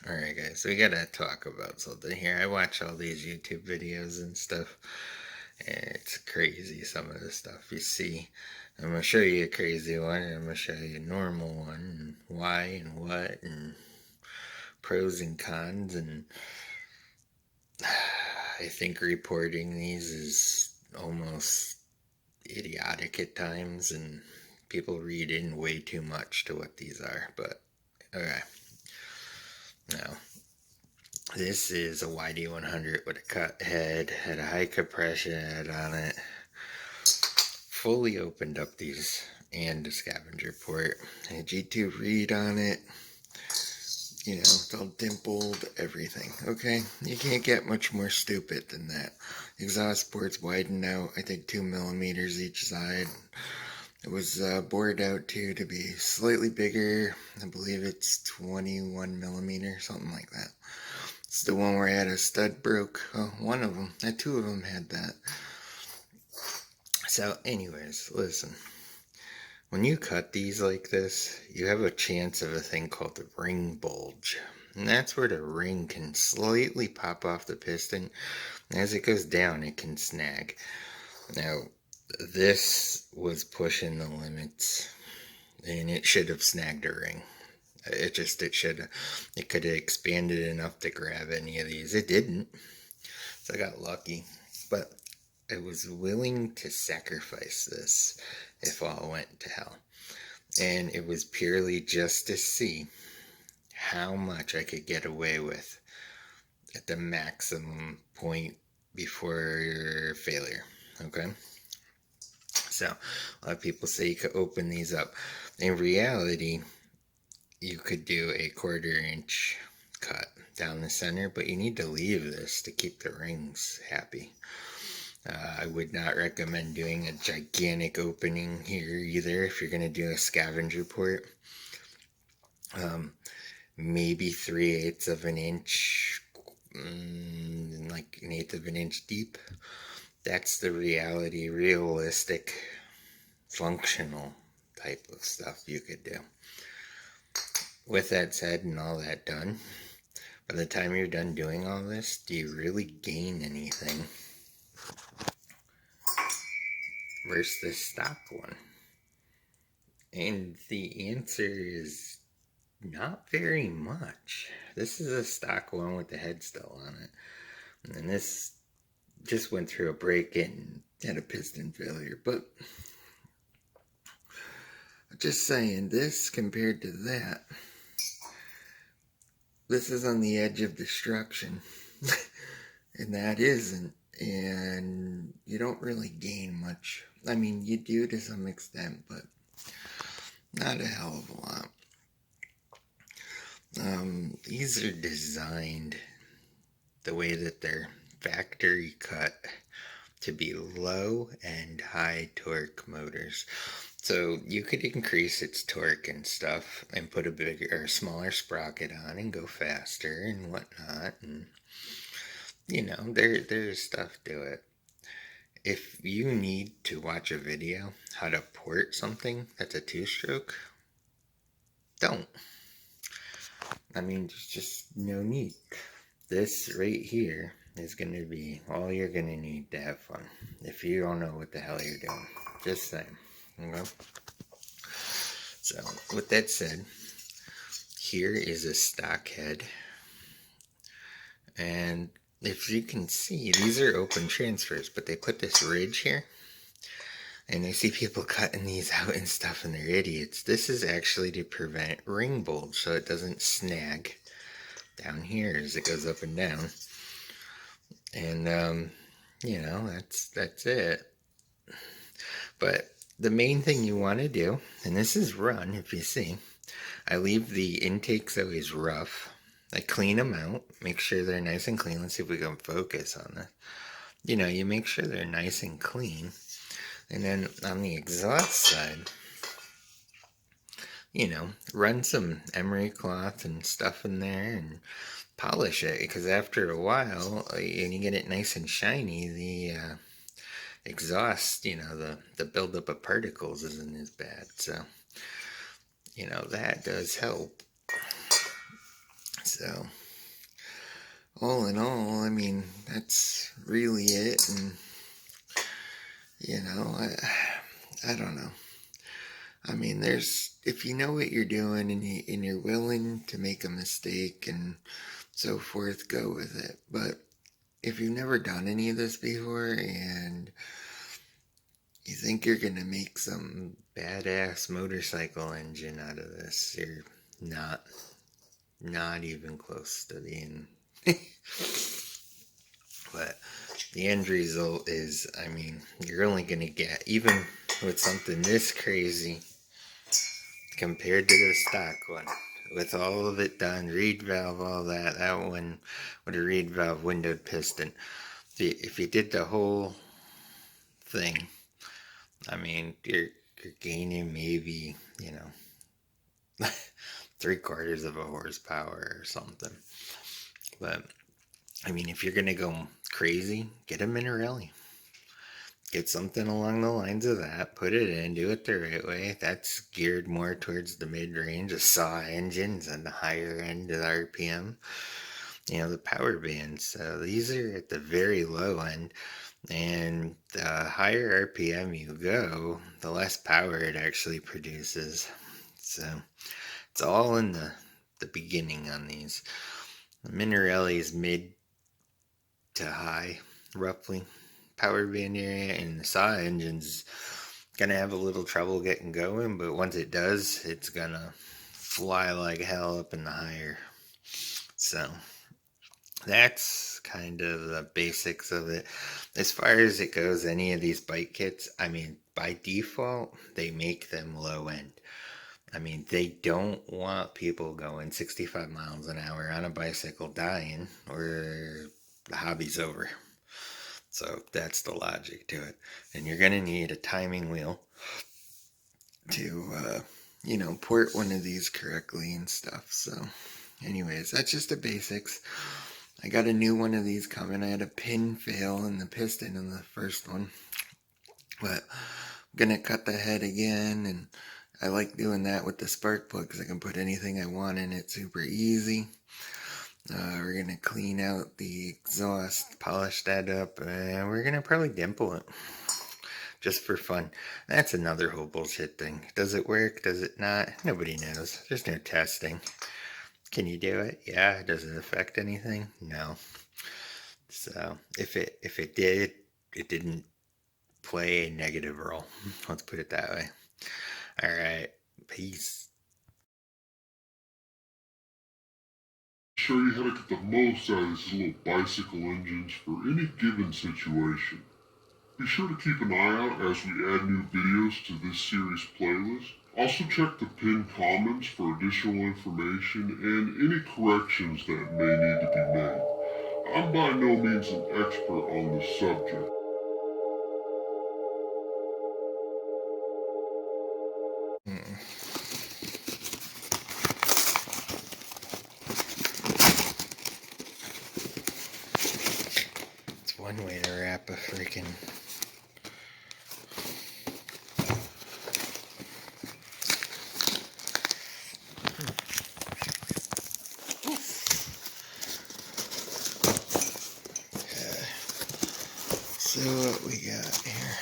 Alright guys, we gotta talk about something here. I watch all these YouTube videos and stuff, and it's crazy some of the stuff you see. I'm gonna show you a crazy one, and I'm gonna show you a normal one, and why and what, and pros and cons, and I think reporting these is almost idiotic at times, and people read in way too much to what these are, but okay. Now, this is a Yd100 with a cut head, had a high compression head on it, fully opened up these, and a scavenger port, a G2 reed on it, you know, it's all dimpled, everything, okay? You can't get much more stupid than that. Exhaust ports widened out, I think 2 millimeters each side. It was bored out too to be slightly bigger. I believe it's 21 millimeter, something like that. It's the one where I had a stud broke. Oh, one of them. Two of them had that. So anyways, listen. When you cut these like this, you have a chance of a thing called the ring bulge. And that's where the ring can slightly pop off the piston. And as it goes down, it can snag. Now, this was pushing the limits, and it should have snagged a ring. It could have expanded enough to grab any of these. It didn't, so I got lucky, but I was willing to sacrifice this if all went to hell, and it was purely just to see how much I could get away with at the maximum point before failure, okay? So, a lot of people say you could open these up. In reality, you could do a 1/4 inch cut down the center, but you need to leave this to keep the rings happy. I would not recommend doing a gigantic opening here either if you're going to do a scavenger port. Maybe 3/8 of an inch, like 1/8 of an inch deep. That's the realistic, functional type of stuff you could do. With that said and all that done, by the time you're done doing all this, do you really gain anything versus the stock one? And the answer is not very much. This is a stock one with the head still on it. And this just went through a break-in, had a piston failure. But just saying, this compared to that, this is on the edge of destruction. And that isn't. And you don't really gain much. I mean, you do to some extent, but not a hell of a lot. These are designed the way that they're factory cut to be low and high torque motors. So you could increase its torque and stuff and put a bigger or smaller sprocket on and go faster and whatnot, and you know, there's stuff to it. If you need to watch a video how to port something that's a 2-stroke, don't. I mean, there's just no need. This right here is going to be all you're going to need to have fun if you don't know what the hell you're doing. Just saying. Okay? So, with that said, here is a stock head. And if you can see, these are open transfers, but they put this ridge here. And I see people cutting these out and stuff, and they're idiots. This is actually to prevent ring bulge, so it doesn't snag down here as it goes up and down. And, you know, that's it. But the main thing you want to do, and this is run, if you see, I leave the intakes always rough. I clean them out, make sure they're nice and clean. Let's see if we can focus on this. You know, you make sure they're nice and clean. And then on the exhaust side, you know, run some emery cloth and stuff in there and polish it. Because after a while, and you get it nice and shiny, the exhaust, you know, the buildup of particles isn't as bad. So, you know, that does help. So, all in all, I mean, that's really it. And, I don't know. I mean, if you know what you're doing and you're willing to make a mistake and so forth, go with it. But if you've never done any of this before and you think you're gonna make some badass motorcycle engine out of this, you're not even close to being. But the end result is, I mean, you're only gonna get, even with something this crazy compared to the stock one, with all of it done, reed valve, all that one with a reed valve windowed piston. If you did the whole thing, I mean, you're gaining maybe, 3/4 of a horsepower or something. But I mean, if you're gonna go crazy, get a minarelli. Get something along the lines of that, put it in, do it the right way. That's geared more towards the mid-range of saw engines and the higher end of the RPM. The power bands. So these are at the very low end. And the higher RPM you go, the less power it actually produces. So it's all in the beginning on these. The minarelli is mid to high, roughly, power band area, and the saw engine's gonna have a little trouble getting going, but once it does, it's gonna fly like hell up in the higher. So that's kind of the basics of it. As far as it goes, any of these bike kits, I mean, by default, they make them low end. I mean, they don't want people going 65 miles an hour on a bicycle dying, or the hobby's over. So that's the logic to it. And you're going to need a timing wheel to, port one of these correctly and stuff. So anyways, that's just the basics. I got a new one of these coming. I had a pin fail in the piston in the first one. But I'm going to cut the head again, and I like doing that with the spark plug because I can put anything I want in it super easy. We're going to clean out the exhaust, polish that up, and we're going to probably dimple it. Just for fun. That's another whole bullshit thing. Does it work? Does it not? Nobody knows. There's no testing. Can you do it? Yeah. Does it affect anything? No. So if it did, it didn't play a negative role. Let's put it that way. All right. Peace. Show you how to get the most out of these little bicycle engines for any given situation. Be sure to keep an eye out as we add new videos to this series playlist. Also check the pinned comments for additional information and any corrections that may need to be made. I'm by no means an expert on this subject. It's one way to wrap a freaking. So what we got here?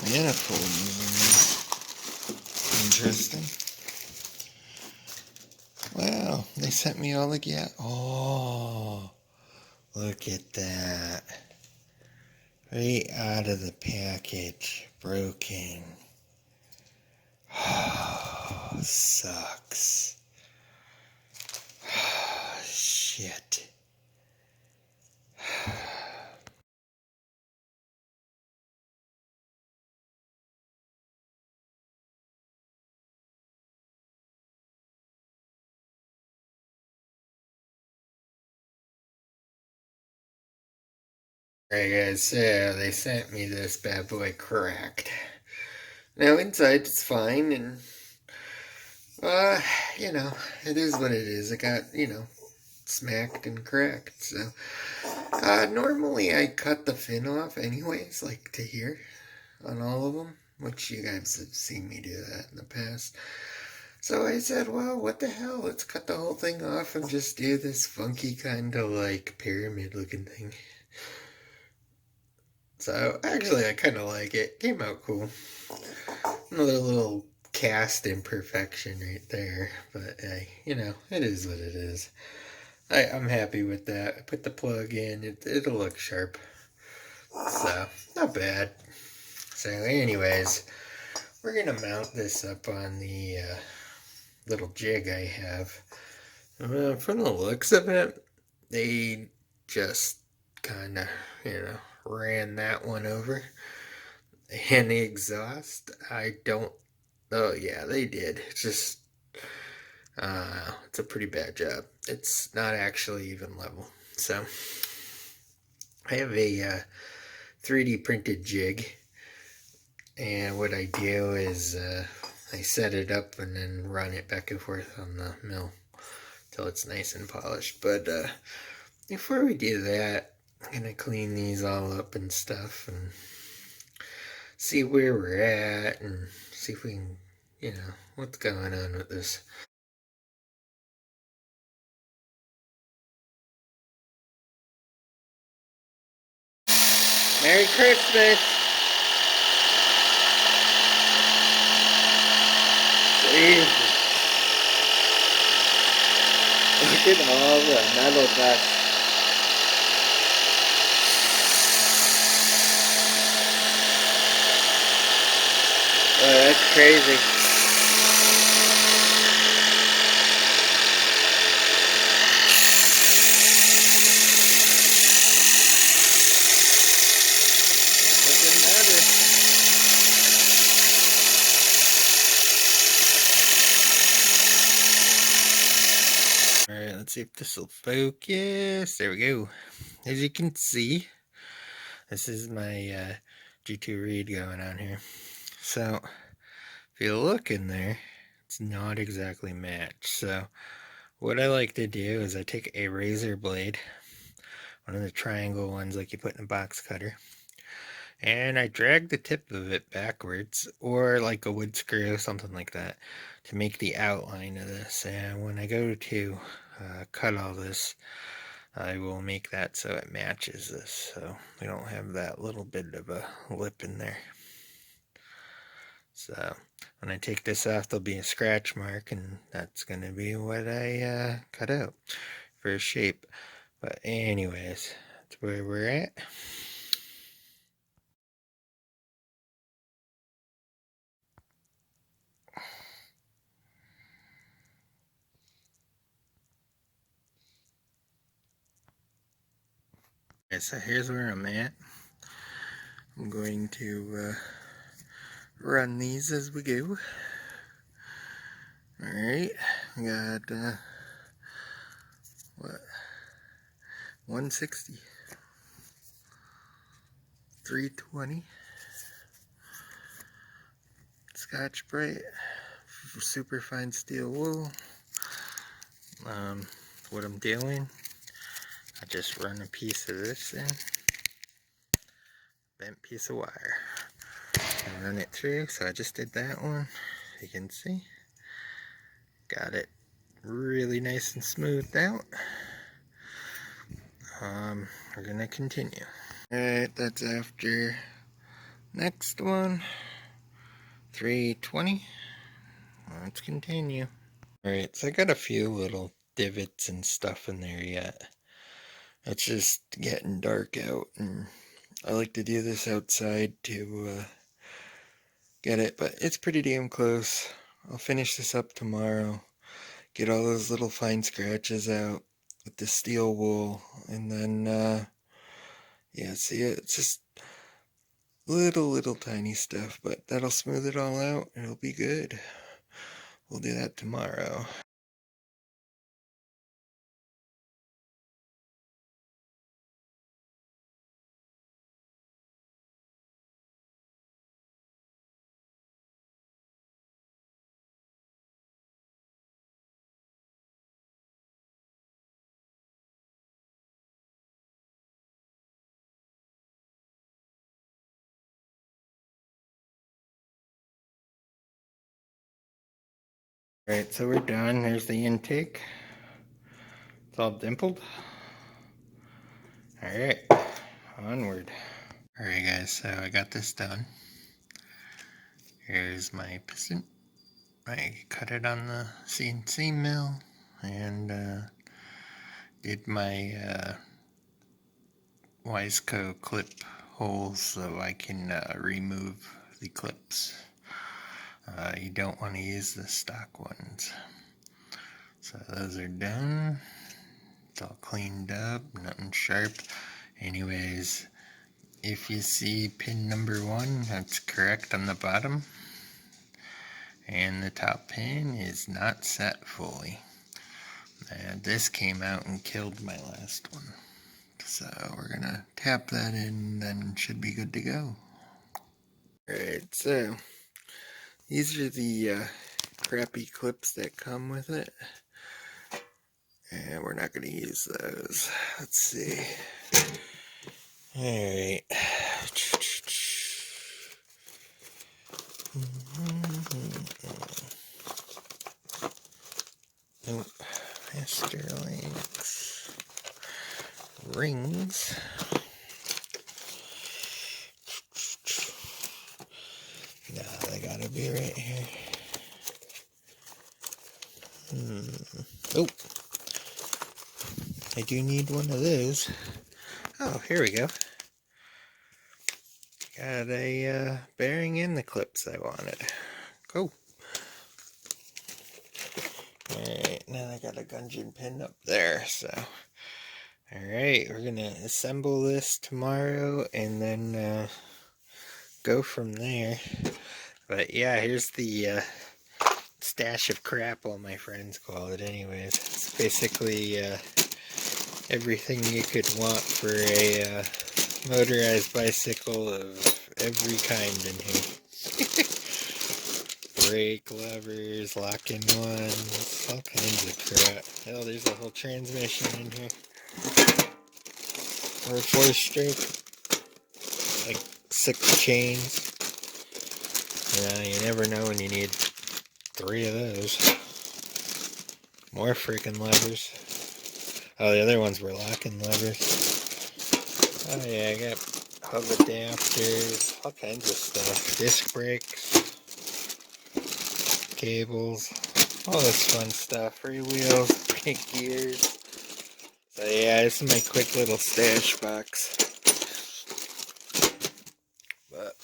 Manifold. Interesting. Wow, they sent me all the gas. Oh, look at that. Right out of the package. Broken. Oh, sucks. Shit. Like I said, they sent me this bad boy cracked. Now inside it's fine, and it is what it is. It got, smacked and cracked. So normally I cut the fin off anyways, like to here on all of them. which you guys have seen me do that in the past. So I said, well, what the hell? Let's cut the whole thing off and just do this funky kind of like pyramid looking thing. So actually, I kind of like it. Came out cool. Another little cast imperfection right there, but hey, it is what it is. I'm happy with that. I put the plug in, it'll look sharp. So, not bad. So, anyways, we're gonna mount this up on the little jig I have. From the looks of it, they just kind of, ran that one over. And the exhaust, I don't. Oh yeah, they did. It's a pretty bad job. It's not actually even level. So I have a 3D printed jig, and what I do is I set it up and then run it back and forth on the mill till it's nice and polished. But before we do that, I'm gonna clean these all up and stuff and see where we're at and see if we can, what's going on with this. Merry Christmas! Jesus. Look at all the metal dust. Oh, that's crazy. Doesn't matter. Alright, let's see if this will focus. There we go. As you can see, this is my G2 read going on here. So, if you look in there, it's not exactly matched. So, what I like to do is I take a razor blade, one of the triangle ones like you put in a box cutter, and I drag the tip of it backwards, or like a wood screw, something like that, to make the outline of this. And when I go to cut all this, I will make that so it matches this, so we don't have that little bit of a lip in there. So when I take this off, there'll be a scratch mark, and that's going to be what I cut out for shape. But anyways, that's where we're at. Okay, so here's where I'm at. I'm going to run these as we go. Alright, we got, what, 160, 320, Scotch Brite, super fine steel wool. What I'm doing, I just run a piece of this in, bent piece of wire, and run it through. So I just did that one. You can see, got it really nice and smoothed out. We're gonna continue. Alright, that's after next one, 320. Let's continue. Alright, so I got a few little divots and stuff in there yet. It's just getting dark out, and I like to do this outside to get it, but it's pretty damn close. I'll finish this up tomorrow, get all those little fine scratches out with the steel wool, and then yeah, see, it's just little tiny stuff, but that'll smooth it all out. It'll be good. We'll do that tomorrow. Alright, so we're done. There's the intake. It's all dimpled. Alright, onward. Alright guys, so I got this done. Here's my piston. I cut it on the CNC mill and did my Wiseco clip holes so I can remove the clips. You don't want to use the stock ones. So those are done. It's all cleaned up, nothing sharp. Anyways, if you see pin number 1, that's correct on the bottom. And the top pin is not set fully. And this came out and killed my last one. So we're gonna tap that in, then should be good to go. Alright, so these are the crappy clips that come with it. And we're not gonna use those. Let's see. Alright. Nope. Master links. Rings. No, they gotta be right here. Oh, I do need one of those. Oh, here we go. Got a bearing in the clips I wanted. Cool. Alright, now I got a Gungeon pin up there, so. Alright, we're gonna assemble this tomorrow and then go from there. But yeah, here's the stash of crap, all my friends call it anyways. It's basically everything you could want for a motorized bicycle of every kind in here. Brake levers, locking ones, all kinds of crap. Hell, there's a whole transmission in here. Or 4-stroke. Like 6 chains. You never know when you need 3 of those. More freaking levers. Oh, the other ones were locking levers. Oh yeah, I got hub adapters, all kinds of stuff. Disc brakes, cables, all this fun stuff. Free wheels, brake gears. So yeah, this is my quick little stash box. But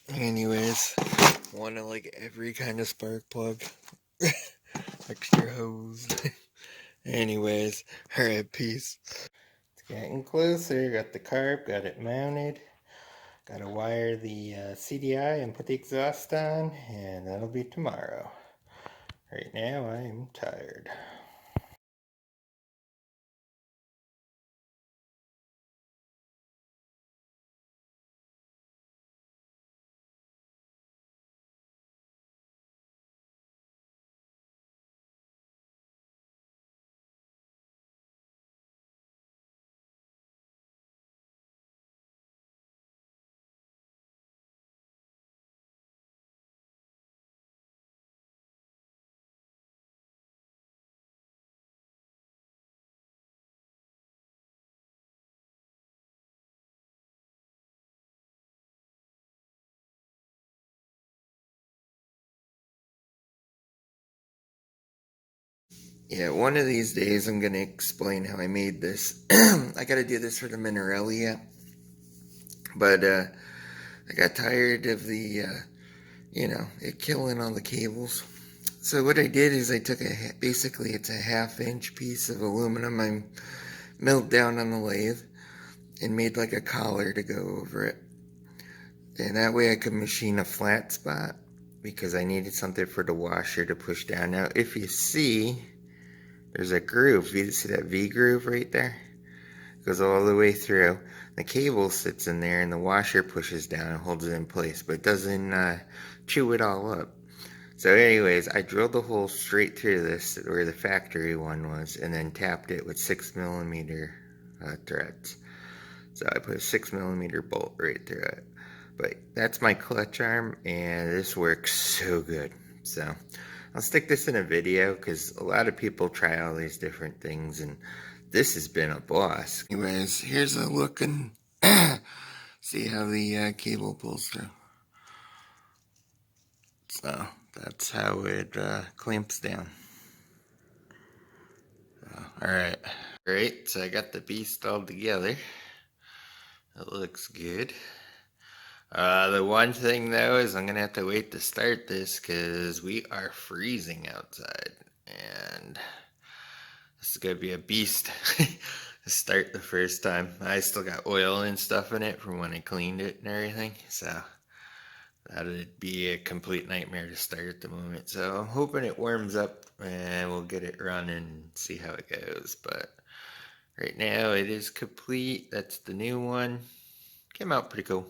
anyways, one of like every kind of spark plug. Extra hose. Anyways, alright, peace. It's getting closer. Got the carb, got it mounted. Gotta wire the CDI and put the exhaust on, and that'll be tomorrow. Right now, I'm tired. Yeah, one of these days I'm gonna explain how I made this. I gotta do this for the Minarelli app. But I got tired of the, it killing all the cables. So what I did is I took basically it's a 1/2-inch piece of aluminum I milled down on the lathe and made like a collar to go over it. And that way I could machine a flat spot because I needed something for the washer to push down. Now if you see, there's a groove. You see that V groove right there? It goes all the way through. The cable sits in there and the washer pushes down and holds it in place, but it doesn't chew it all up. So anyways, I drilled the hole straight through this where the factory one was and then tapped it with 6mm threads. So I put a 6mm bolt right through it. But that's my clutch arm and this works so good. So I'll stick this in a video because a lot of people try all these different things, and this has been a blast. Anyways, here's a look and see how the cable pulls through. So that's how it clamps down. So, alright. Alright, so I got the beast all together. It looks good. The one thing though is I'm gonna have to wait to start this because we are freezing outside, and this is gonna be a beast to start the first time. I still got oil and stuff in it from when I cleaned it and everything, so that'd be a complete nightmare to start at the moment. So I'm hoping it warms up and we'll get it running and see how it goes. But right now it is complete. That's the new one. Came out pretty cool.